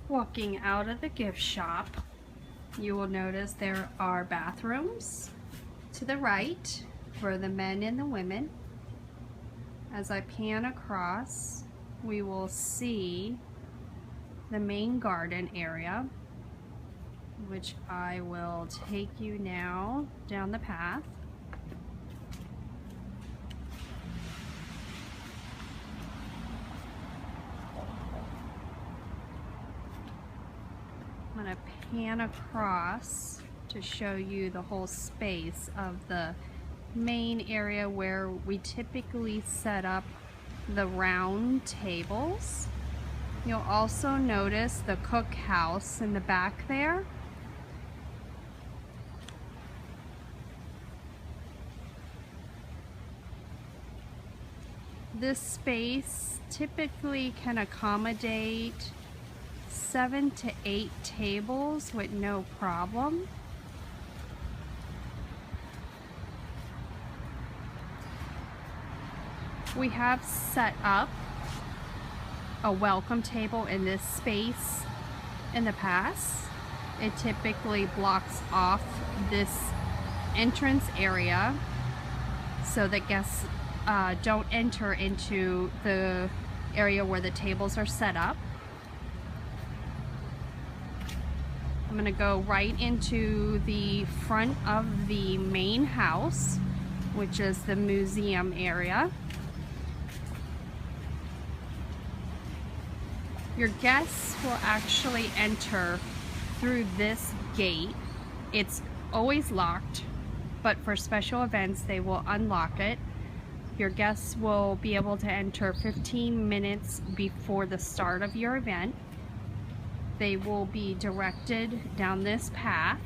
Walking out of the gift shop, you will notice there are bathrooms to the right for the men and the women. As I pan across, we will see the main garden area, which I will take you now down the path. I'm going to pan across to show you the whole space of the main area where we typically set up the round tables. You'll also notice the cookhouse in the back there. This space typically can accommodate 7 to 8 tables with no problem. We have set up a welcome table in this space in the past. It typically blocks off this entrance area so that guests don't enter into the area where the tables are set up. I'm going to go right into the front of the main house, which is the museum area. Your guests will actually enter through this gate. It's always locked, but for special events they will unlock it. Your guests will be able to enter 15 minutes before the start of your event. They will be directed down this path.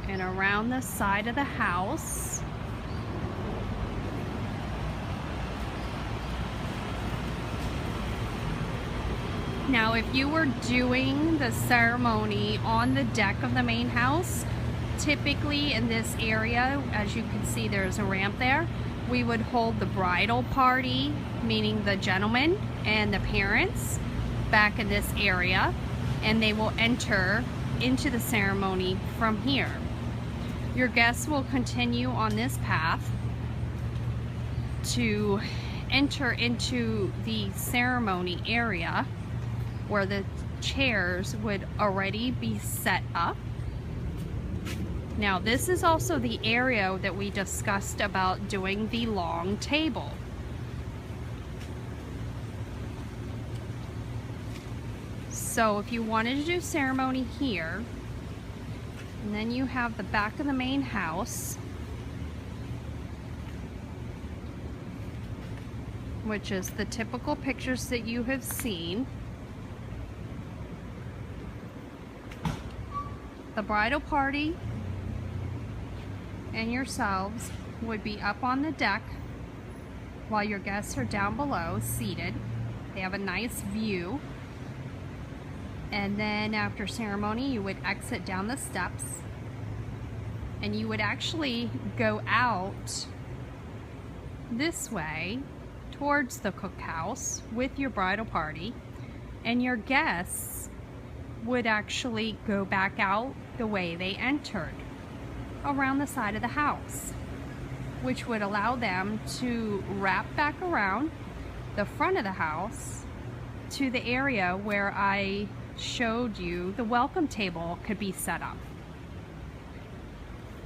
And around the side of the house. Now, if you were doing the ceremony on the deck of the main house, typically in this area, as you can see, there's a ramp there. We would hold the bridal party, meaning the gentleman and the parents, back in this area, and they will enter into the ceremony from here. Your guests will continue on this path to enter into the ceremony area where the chairs would already be set up. Now, this is also the area that we discussed about doing the long table. So if you wanted to do ceremony here, and then you have the back of the main house, which is the typical pictures that you have seen. The bridal party and yourselves would be up on the deck while your guests are down below seated. They have a nice view. And then after ceremony, you would exit down the steps and you would actually go out this way towards the cookhouse with your bridal party, and your guests would actually go back out the way they entered, around the side of the house, which would allow them to wrap back around the front of the house to the area where I showed you the welcome table could be set up.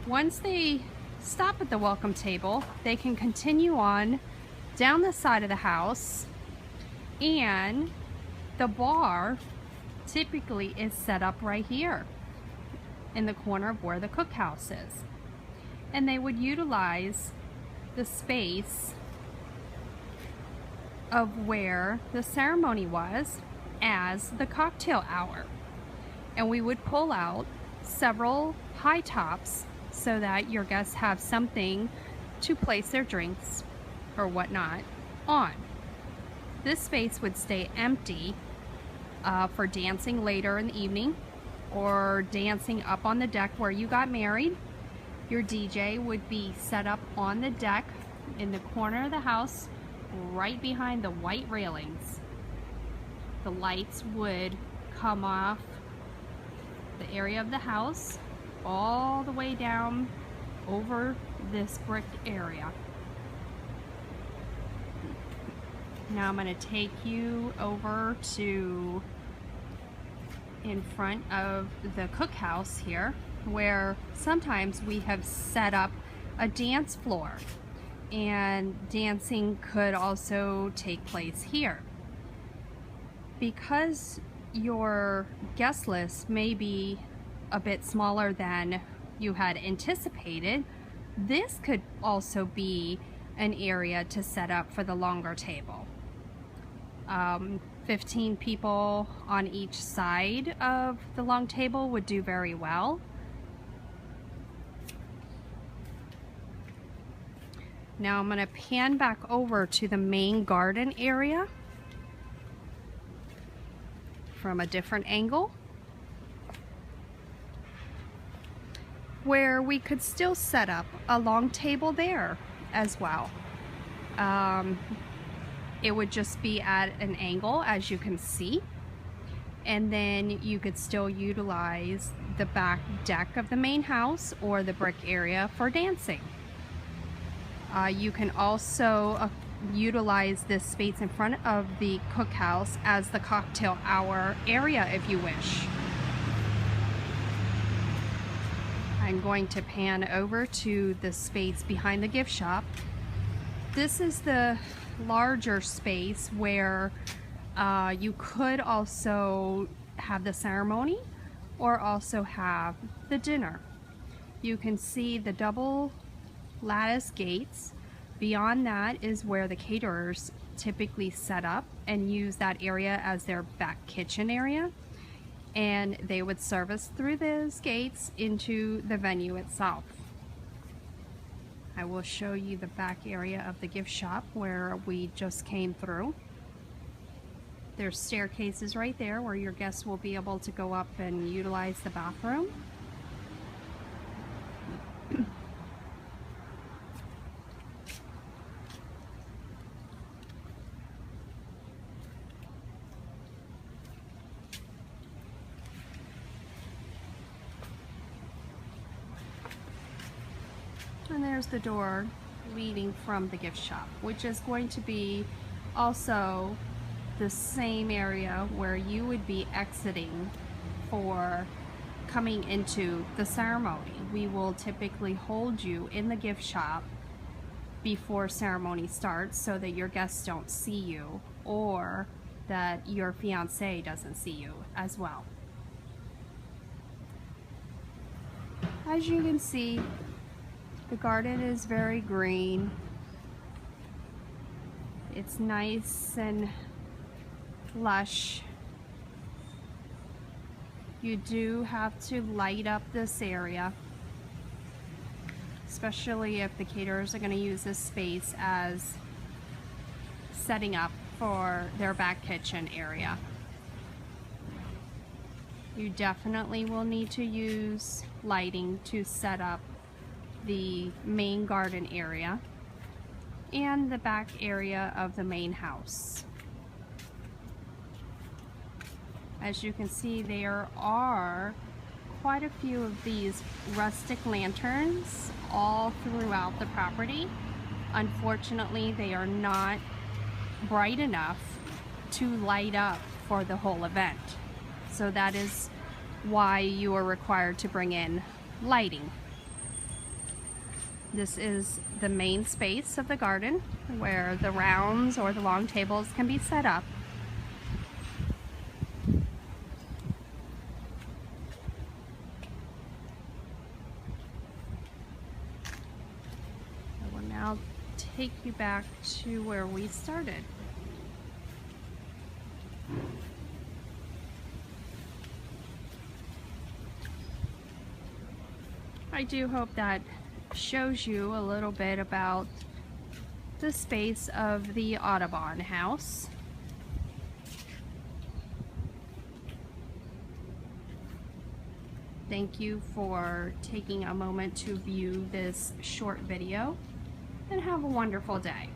Once they stop at the welcome table, they can continue on down the side of the house, and the bar typically is set up right here in the corner of where the cookhouse is, and they would utilize the space of where the ceremony was as the cocktail hour. And we would pull out several high tops so that your guests have something to place their drinks or whatnot on. This space would stay empty for dancing later in the evening or dancing up on the deck where you got married. Your DJ would be set up on the deck in the corner of the house, right behind the white railings. The lights would come off the area of the house all the way down over this brick area. Now I'm going to take you over to in front of the cookhouse here, where sometimes we have set up a dance floor, and dancing could also take place here. Because your guest list may be a bit smaller than you had anticipated, this could also be an area to set up for the longer table. 15 people on each side of the long table would do very well. Now I'm going to pan back over to the main garden area from a different angle, where we could still set up a long table there as well. It would just be at an angle, as you can see, and then you could still utilize the back deck of the main house or the brick area for dancing. You can also utilize this space in front of the cookhouse as the cocktail hour area if you wish. I'm going to pan over to the space behind the gift shop. This is the larger space where you could also have the ceremony or also have the dinner. You can see the double lattice gates. Beyond that is where the caterers typically set up and use that area as their back kitchen area, and they would service through those gates into the venue itself. I will show you the back area of the gift shop where we just came through. There's staircases right there where your guests will be able to go up and utilize the bathroom. And there's the door leading from the gift shop, which is going to be also the same area where you would be exiting for coming into the ceremony. We will typically hold you in the gift shop before ceremony starts so that your guests don't see you, or that your fiance doesn't see you as well. As you can see, the garden is very green. It's nice and lush. You do have to light up this area, especially if the caterers are going to use this space as setting up for their back kitchen area. You definitely will need to use lighting to set up the main garden area and the back area of the main house. As you can see, there are quite a few of these rustic lanterns all throughout the property. Unfortunately, they are not bright enough to light up for the whole event. So that is why you are required to bring in lighting. This is the main space of the garden where the rounds or the long tables can be set up. I will now take you back to where we started. I do hope that shows you a little bit about the space of the Audubon House. Thank you for taking a moment to view this short video. and have a wonderful day.